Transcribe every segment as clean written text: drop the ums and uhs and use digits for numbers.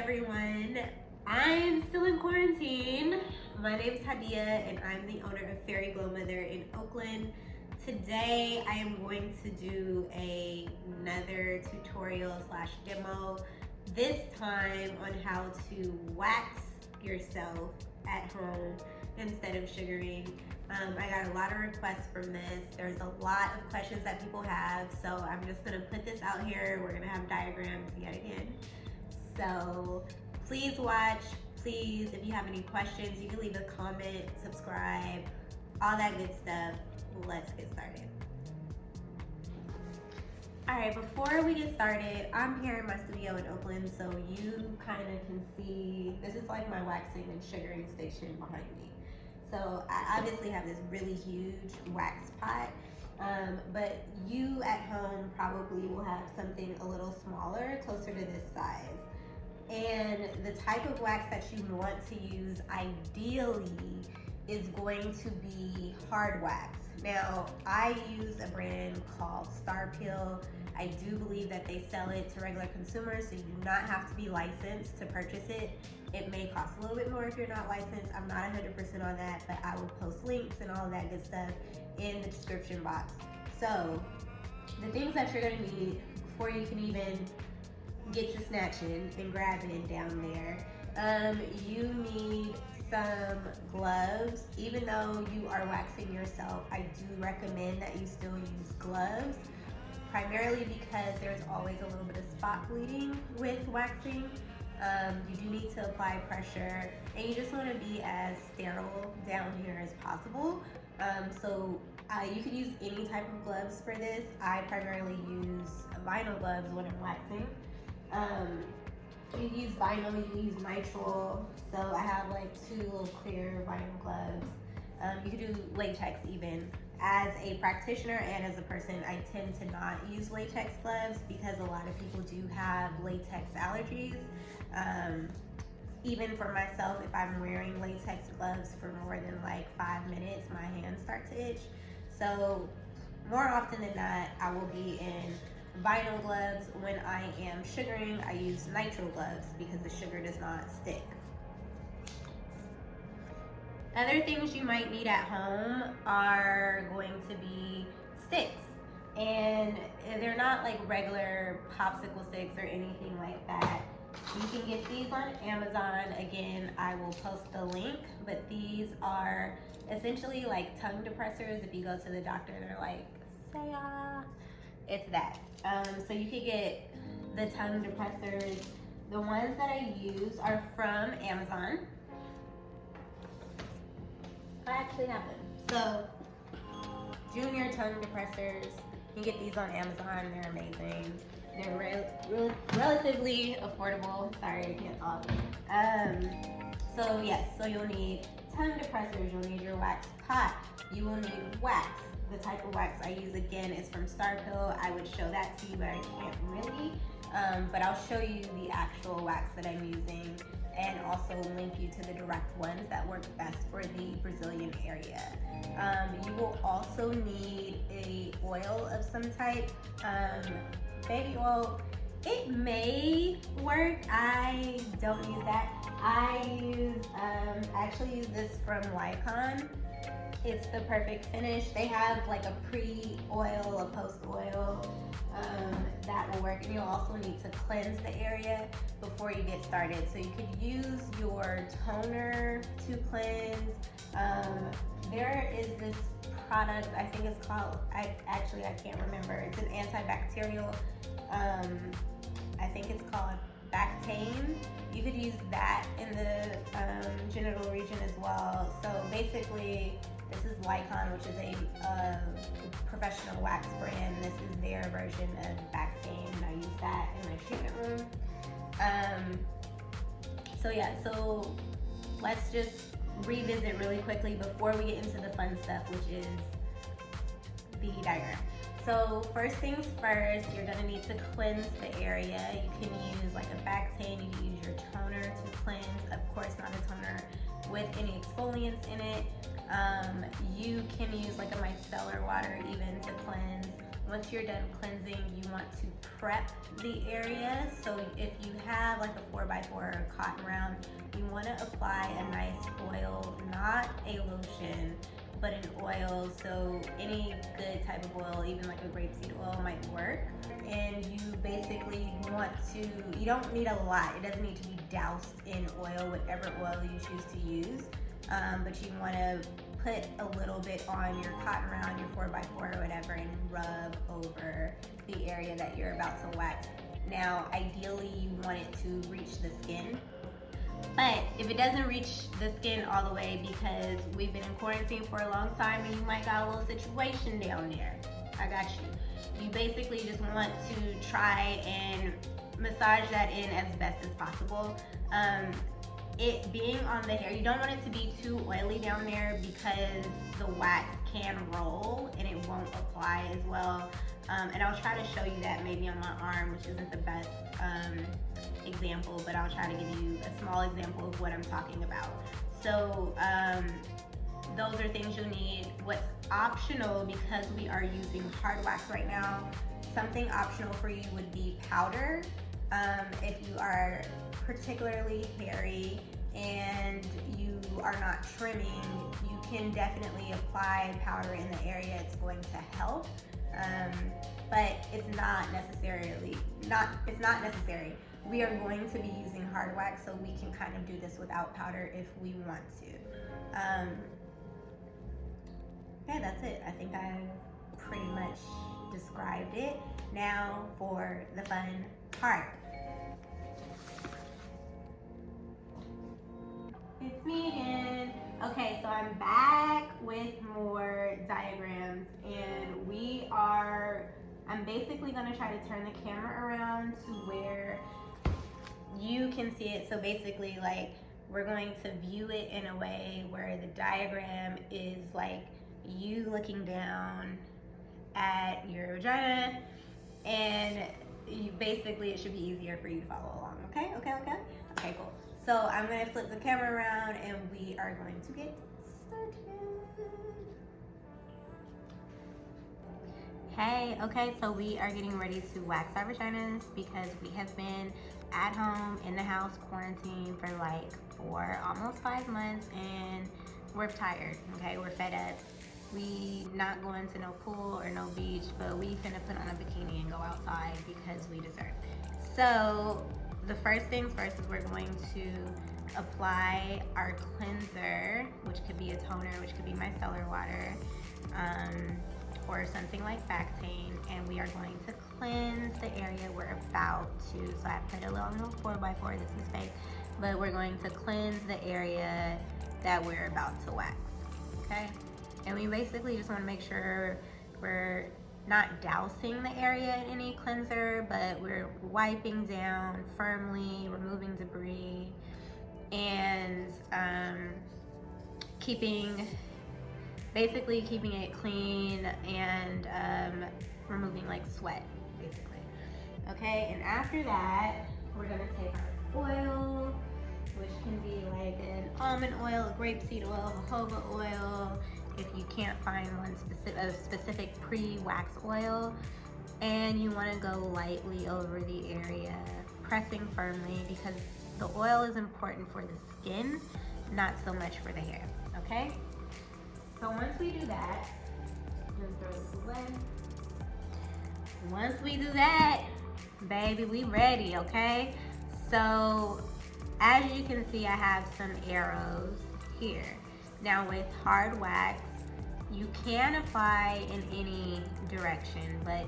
everyone. I'm still in quarantine. My name is Hadia and I'm the owner of Fairy Glow Mother in Oakland. Today I am going to do another tutorial slash demo, this time on how to wax yourself at home instead of sugaring. I got a lot of requests from this. There's a lot of questions that people have, so I'm just gonna put this out here. We're gonna have diagrams yet again. So please watch, please, if you have any questions, you can leave a comment, subscribe, all that good stuff. Let's get started. All right, before we get started, I'm here in my studio in Oakland, so you kind of can see, this is like my waxing and sugaring station behind me. So I obviously have this really huge wax pot, but you at home probably will have something a little smaller, closer to this size. And the type of wax that you want to use ideally is going to be hard wax. Now, I use a brand called Starpil. I do believe that they sell it to regular consumers, so you do not have to be licensed to purchase it. It may cost a little bit more if you're not licensed. I'm not 100% on that, but I will post links and all of that good stuff in the description box. So, the things that you're gonna need before you can even get to snatching and grabbing down there, you need some gloves. Even though you are waxing yourself, I do recommend that you still use gloves, primarily because there's always a little bit of spot bleeding with waxing. You do need to apply pressure, and you just want to be as sterile down here as possible. You can use any type of gloves for this. I primarily use vinyl gloves when I'm waxing. You can use vinyl, you can use nitrile. So I have like 2 little clear vinyl gloves. You can do latex even. As a practitioner and as a person, I tend to not use latex gloves because a lot of people do have latex allergies. Even for myself, if I'm wearing latex gloves for more than like 5 minutes, my hands start to itch. So more often than not, I will be in vinyl gloves. When I am sugaring, I use nitrile gloves because the sugar does not stick. Other things you might need at home are going to be sticks, and they're not like regular popsicle sticks or anything like that. You can get these on Amazon. Again, I will post the link, but these are essentially like tongue depressors. If you go to the doctor, they're like, say it's that. So you can get the tongue depressors. The ones that I use are from Amazon. I actually have them. So, junior tongue depressors, you can get these on Amazon. They're amazing. They're relatively affordable. Sorry, I can't talk. So yes, so you'll need tongue depressors. You'll need your wax pot. You will need wax. The type of wax I use, again, is from Starpil. I would show that to you, but I can't really. But I'll show you the actual wax that I'm using, and also link you to the direct ones that work best for the Brazilian area. You will also need a oil of some type. Baby oil, it may work. I don't use that. I actually use this from Lycon. It's the perfect finish. They have like a pre-oil, a post-oil that will work. And you'll also need to cleanse the area before you get started. So you could use your toner to cleanse. There is this product, I think it's called, I can't remember. It's an antibacterial. I think it's called Bactane. You could use that in the genital region as well. So basically, this is Lycon, which is a professional wax brand. This is their version of Bactane. I use that in my treatment room. So yeah, so let's just revisit really quickly before we get into the fun stuff, which is the diagram. So first things first, you're gonna need to cleanse the area. You can use like a Bactane, you can use your toner to cleanse. Of course, not a toner with any exfoliants in it. You can use like a micellar water even to cleanse. Once you're done cleansing, you want to prep the area. So if you have like a 4x4 cotton round, you want to apply a nice oil, not a lotion, but an oil. So any good type of oil, even like a grapeseed oil might work. And you basically want to, you don't need a lot. It doesn't need to be doused in oil, whatever oil you choose to use. But you want to put a little bit on your cotton round, your 4x4 or whatever, and rub over the area that you're about to wax. Now, ideally, you want it to reach the skin. But if it doesn't reach the skin all the way, because we've been in quarantine for a long time and you might got a little situation down there, I got you. You basically just want to try and massage that in as best as possible. It being on the hair, you don't want it to be too oily down there because the wax can roll and it won't apply as well. And I'll try to show you that maybe on my arm, which isn't the best example, but I'll try to give you a small example of what I'm talking about. So those are things you'll need. What's optional, because we are using hard wax right now, something optional for you would be powder. If you are particularly hairy and you are not trimming, you can definitely apply powder in the area. It's going to help, but it's not necessary. We are going to be using hard wax, so we can kind of do this without powder if we want to. Yeah, that's it. I think I've pretty much described it. Now for the fun part. It's me again. Okay, so I'm back with more diagrams, and I'm basically gonna try to turn the camera around to where you can see it. So basically, like, we're going to view it in a way where the diagram is like you looking down at your vagina, and you basically, it should be easier for you to follow along. Okay, cool. So I'm gonna flip the camera around and we are going to get started. Hey, okay, so we are getting ready to wax our vaginas because we have been at home in the house quarantined for almost 5 months, and we're tired, okay? We're fed up. We not going to no pool or no beach, but we finna put on a bikini and go outside because we deserve it. So the first things first is we're going to apply our cleanser, which could be a toner, which could be micellar water, or something like Bactane, and we are going to cleanse the area we're about to. So I put a little 4x4, this is fake, but we're going to cleanse the area that we're about to wax, okay? And we basically just want to make sure we're not dousing the area in any cleanser, but we're wiping down firmly, removing debris, and basically keeping it clean and removing like sweat, basically. Okay, and after that, we're gonna take our oil, which can be like an almond oil, a grapeseed oil, jojoba oil, if you can't find one specific pre-wax oil, and you want to go lightly over the area, pressing firmly, because the oil is important for the skin, not so much for the hair, okay? So once we do that, I'm gonna throw this away. Once we do that, baby, we ready, okay? So as you can see, I have some arrows here. Now with hard wax, you can apply in any direction, but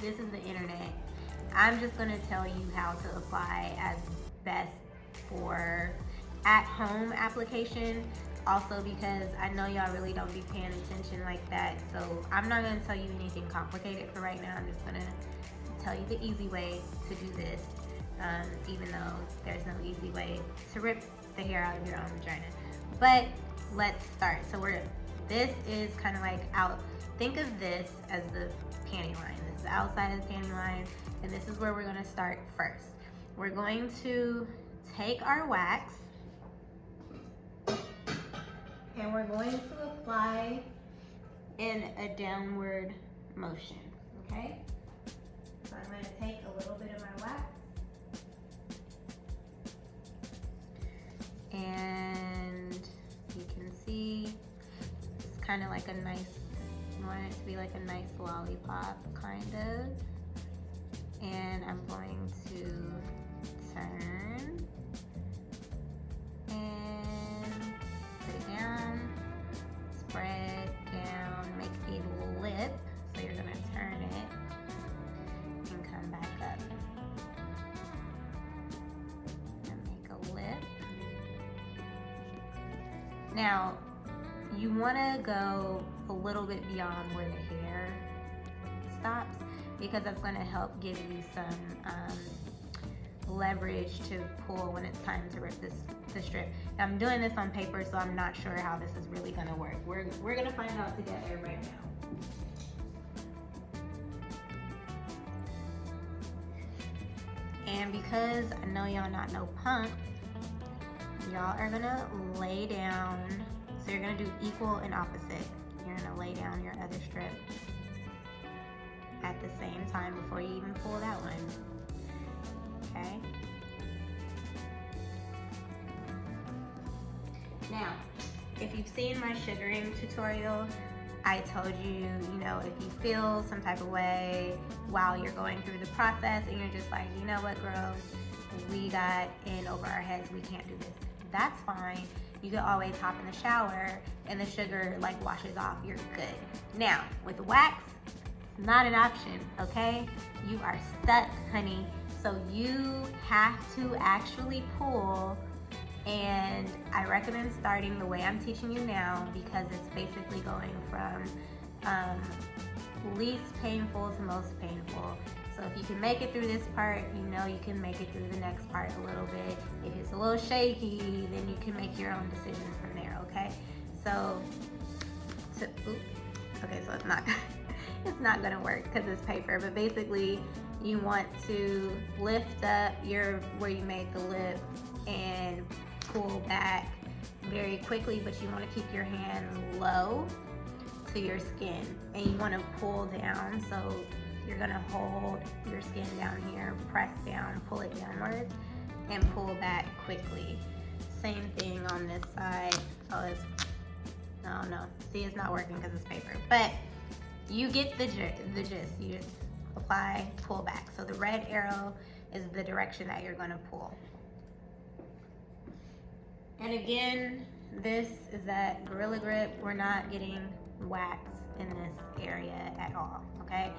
this is the internet. I'm just gonna tell you how to apply as best for at-home application. Also because I know y'all really don't be paying attention like that, so I'm not gonna tell you anything complicated for right now. I'm just gonna tell you the easy way to do this, even though there's no easy way to rip the hair out of your own vagina. But let's start. So this is kind of like think of this as the panty line. This is the outside of the panty line, and this is where we're gonna start first. We're going to take our wax and we're going to apply in a downward motion, okay? So I'm going to take a little bit of my wax and you can see it's kind of like a nice, you want it to be like a nice lollipop kind of, and I'm going to turn and put it down, spread down, make a lip. So you're gonna turn it and come back up and make a lip. Now, you wanna go a little bit beyond where the hair stops because that's gonna help give you some leverage to pull when it's time to rip the strip. Now, I'm doing this on paper, so I'm not sure how this is really gonna work. We're gonna find out together right now. And because I know y'all not no punk, y'all are gonna lay down. So you're gonna do equal and opposite. You're gonna lay down your other strip at the same time before you even pull that one. Okay. Now, if you've seen my sugaring tutorial, I told you, you know, if you feel some type of way while you're going through the process and you're just like, you know what, girl, we got in over our heads, we can't do this. That's fine. You can always hop in the shower and the sugar like washes off, you're good. Now, with wax, it's not an option, okay? You are stuck, honey. So you have to actually pull, and I recommend starting the way I'm teaching you now because it's basically going from least painful to most painful. So if you can make it through this part, you know you can make it through the next part a little bit. If it's a little shaky, then you can make your own decision from there, okay? So, okay, so it's not, it's not gonna work because it's paper, but basically you want to lift up where you made the lip and pull back very quickly, but you want to keep your hand low to your skin and you want to pull down. So you're going to hold your skin down here, press down, pull it downwards, and pull back quickly. Same thing on this side. Oh, no. See, it's not working because it's paper. But you get the gist. You just apply, pull back. So the red arrow is the direction that you're going to pull. And again, this is that Gorilla Grip. We're not getting wax in this area at all, okay?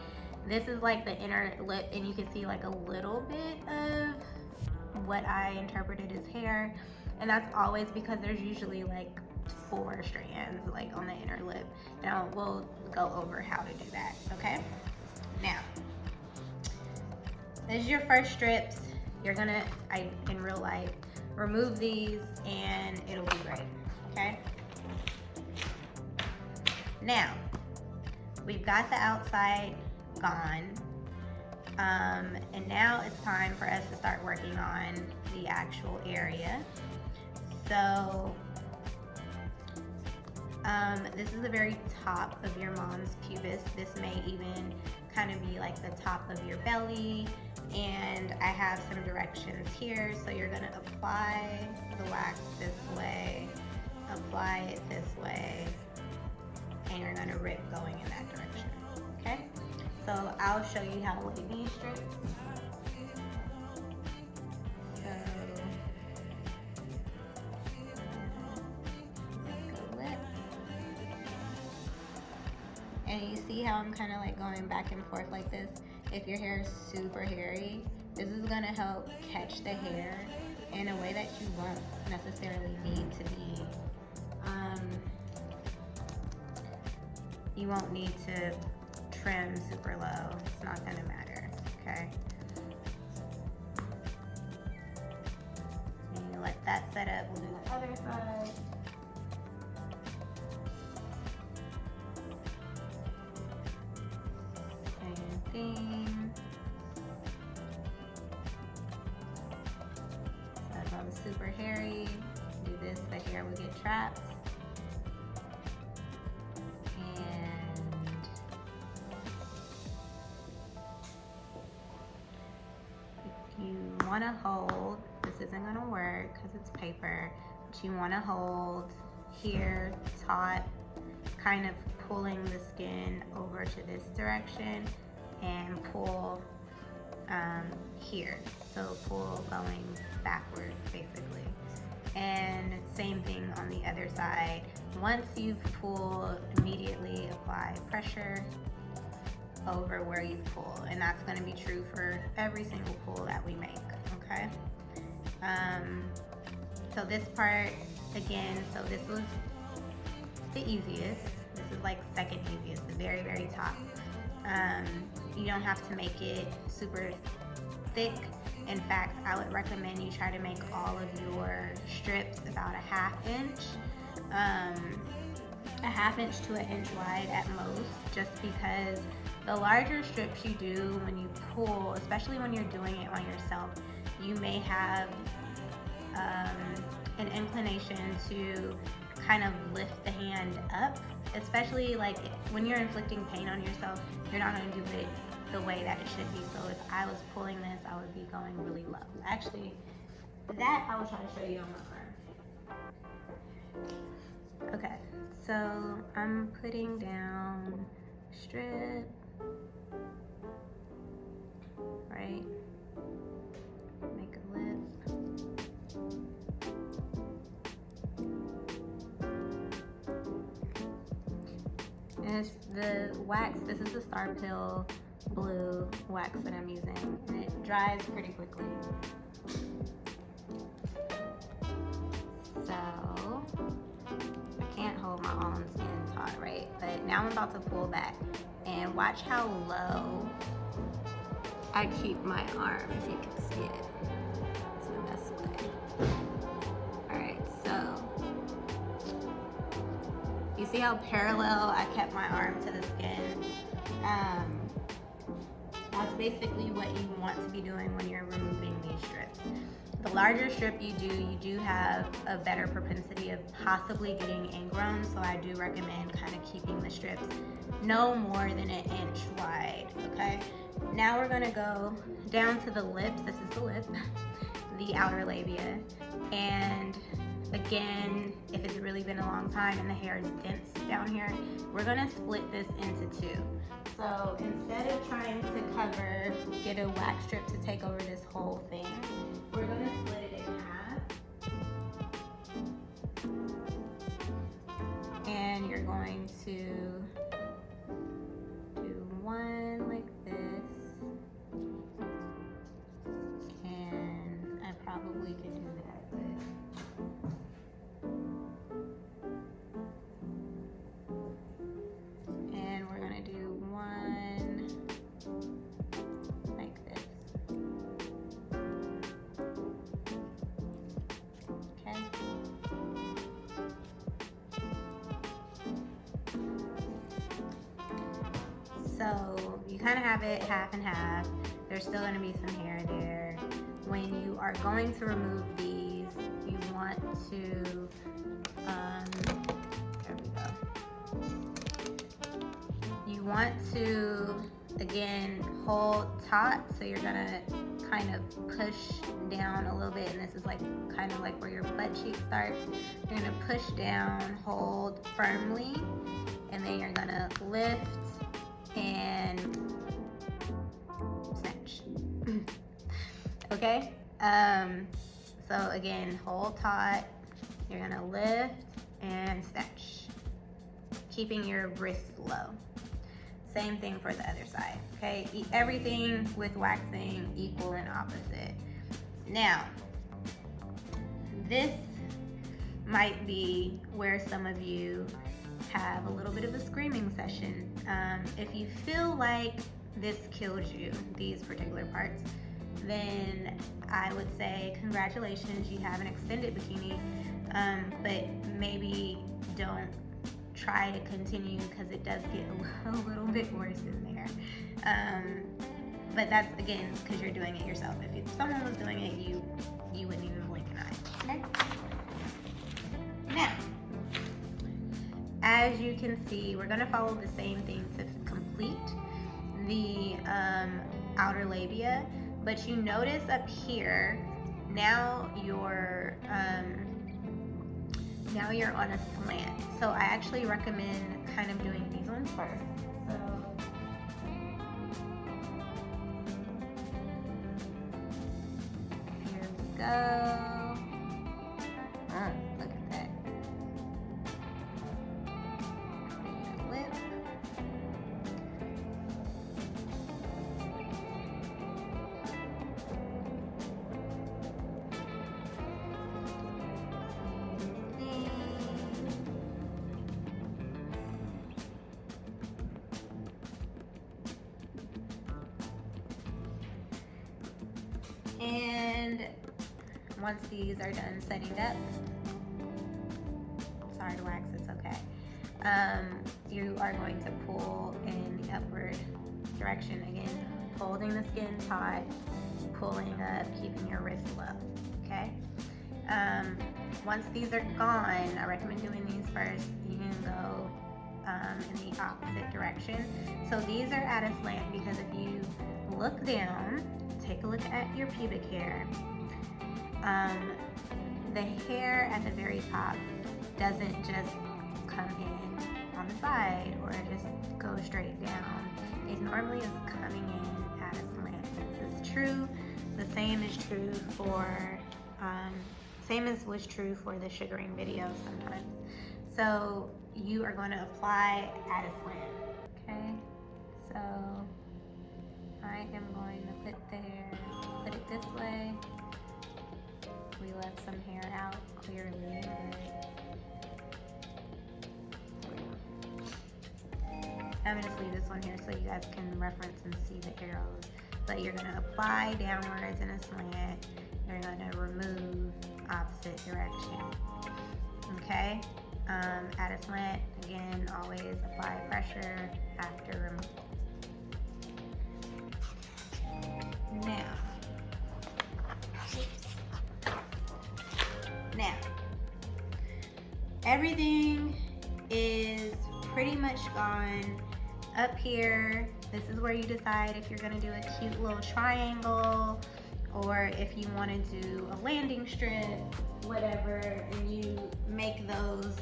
This is like the inner lip, and you can see like a little bit of what I interpreted as hair, and that's always because there's usually like 4 strands like on the inner lip. Now we'll go over how to do that, okay? Now, this is your first strips. You're gonna, in real life, remove these and it'll be great, okay? Now, we've got the outside gone, and now it's time for us to start working on the actual area. So, this is the very top of your mom's pubis. This may even kind of be like the top of your belly, and I have some directions here. So you're gonna apply the wax this way, apply it this way, and you're gonna rip going in that direction, okay? So I'll show you how to lay these strips. And you see how I'm kind of like going back and forth like this? If your hair is super hairy, this is gonna help catch the hair in a way that you won't necessarily need to be. You won't need to trim super low. It's not gonna matter, okay? And you let that set up. We'll do the other side. Thing. So if I'm super hairy, do this, the hair will get trapped. want to hold, this isn't going to work because it's paper, but you want to hold here, taut, kind of pulling the skin over to this direction, and pull here. So pull going backward basically. And same thing on the other side. Once you've pulled, immediately apply pressure over where you pull, and that's going to be true for every single pull that we make, okay? So this part, again, so this was the easiest. This is like second easiest, the very, very top. You don't have to make it super thick. In fact, I would recommend you try to make all of your strips about a 1/2 inch, a 1/2 inch to 1 inch wide at most, just because the larger strips you do when you pull, especially when you're doing it on yourself, you may have an inclination to kind of lift the hand up, especially like when you're inflicting pain on yourself, you're not going to do it the way that it should be. So if I was pulling this, I would be going really low. Actually, that I will try to show you on my arm. Okay, so I'm putting down strip, right? Make a lip. And it's the wax, this is the Starpil blue wax that I'm using, and it dries pretty quickly. So I can't hold my own skin taut, right? But now I'm about to pull back, and watch how low I keep my arm, if you can see it. It's the best way. Alright, so you see how parallel I kept my arm to the skin? That's basically what you want to be doing when you're removing these strips. The larger strip you do have a better propensity of possibly getting ingrown, so I do recommend kind of keeping the strips no more than 1 inch wide, okay? Now we're gonna go down to the lips. This is the lip, the outer labia. And again, if it's really been a long time and the hair is dense down here, we're gonna split this into 2. So instead of trying to cover, get a wax strip to take over this whole thing, we're gonna split it in half. And you're going to do one like this. And I probably could do that, but and we're gonna do one like this. Okay. So you kind of have it half and half. There's still gonna be some hair there. When you are going to remove these, you want to, there we go. You want to, again, hold taut, so you're gonna kind of push down a little bit, and this is like kind of like where your butt cheek starts. You're gonna push down, hold firmly, and then you're gonna lift and snatch. Okay? So again, hold taut, you're gonna lift and snatch, keeping your wrist low. Same thing for the other side, okay? Everything with waxing, equal and opposite. Now, this might be where some of you have a little bit of a screaming session. If you feel like this killed you, these particular parts, then I would say congratulations, you have an extended bikini, but maybe don't try to continue because it does get a little bit worse in there. But that's, again, because you're doing it yourself. If someone was doing it, you wouldn't even blink an eye, okay? Now, as you can see, we're gonna follow the same thing to complete the outer labia. But you notice up here, now you're on a slant. So I actually recommend kind of doing these ones first. So here we go. Look at that. Lip. And once these are done setting up, sorry to wax, it's okay. You are going to pull in the upward direction again, holding the skin taut, pulling up, keeping your wrist low, okay? Once these are gone, I recommend doing these first. You can go in the opposite direction. So these are at a slant because if you look down, take a look at your pubic hair. The hair at the very top doesn't just come in on the side or just go straight down. It normally is coming in at a slant. This is true. The same is true for, same as was true for the sugaring video sometimes. So you are going to apply at a slant, okay? So I am going to put it this way. We left some hair out clearly. I'm gonna just leave this one here so you guys can reference and see the arrows. But you're gonna apply downwards in a slant. You're gonna remove opposite direction. Okay? At a slant, again, always apply pressure after removal. Now, everything is pretty much gone. Up here, this is where you decide if you're gonna do a cute little triangle or if you wanna do a landing strip, whatever, and you make those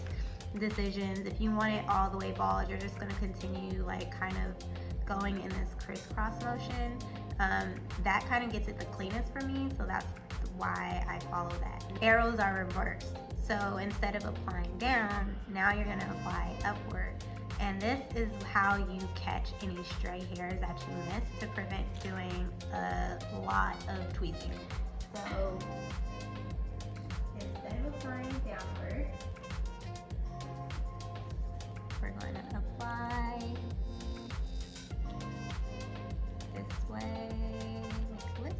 decisions. If you want it all the way bald, you're just gonna continue like kind of going in this crisscross motion. That kind of gets it the cleanest for me, so that's why I follow that. Arrows are reversed. So instead of applying down, now you're gonna apply upward. And this is how you catch any stray hairs that you miss to prevent doing a lot of tweezing. So instead of applying downward, we're going to apply this way, like this.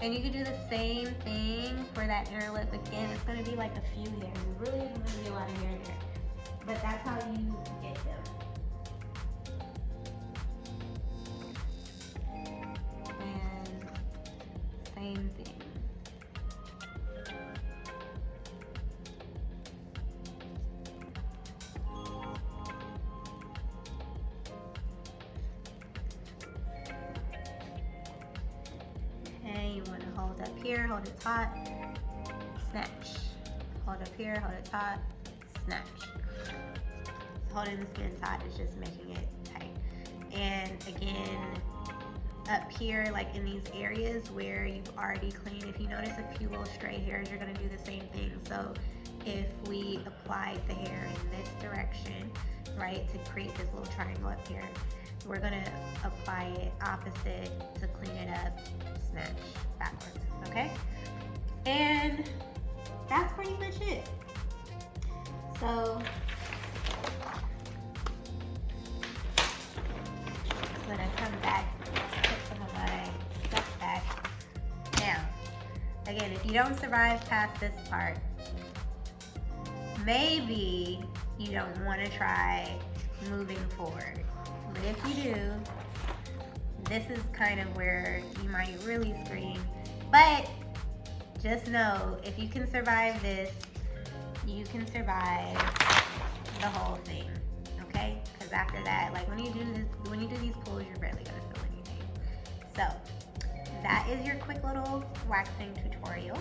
And you can do the same thing for that inner lip. Again, it's going to be like a few hairs. It really isn't going to be a lot of hair there. But that's how you get them. And same thing. You want to hold up here, hold it taut, snatch. Hold up here, hold it taut, snatch. So holding the skin taut is just making it tight. And again, up here, like in these areas where you've already cleaned, if you notice a few little stray hairs, you're going to do the same thing. So if we applied the hair in this direction, right, to create this little triangle up here, we're going to apply it opposite to clean it up, snatch backwards, okay? And that's pretty much it. So I'm gonna come back, put some of my stuff back. Now, again, if you don't survive past this part, maybe you don't want to try moving forward. But if you do, this is kind of where you might really scream. But just know, if you can survive this, you can survive the whole thing, okay? Because after that, like when you do these pulls, you're barely gonna feel So that is your quick little waxing tutorial.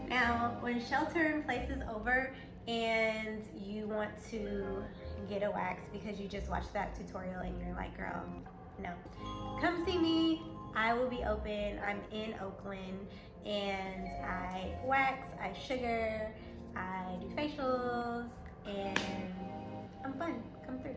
Now, when shelter in place is over and you want to get a wax because you just watched that tutorial and you're like, girl, no, come see me. I will be open. I'm in Oakland and I wax, I sugar, I do facials, and I'm fun. Come through.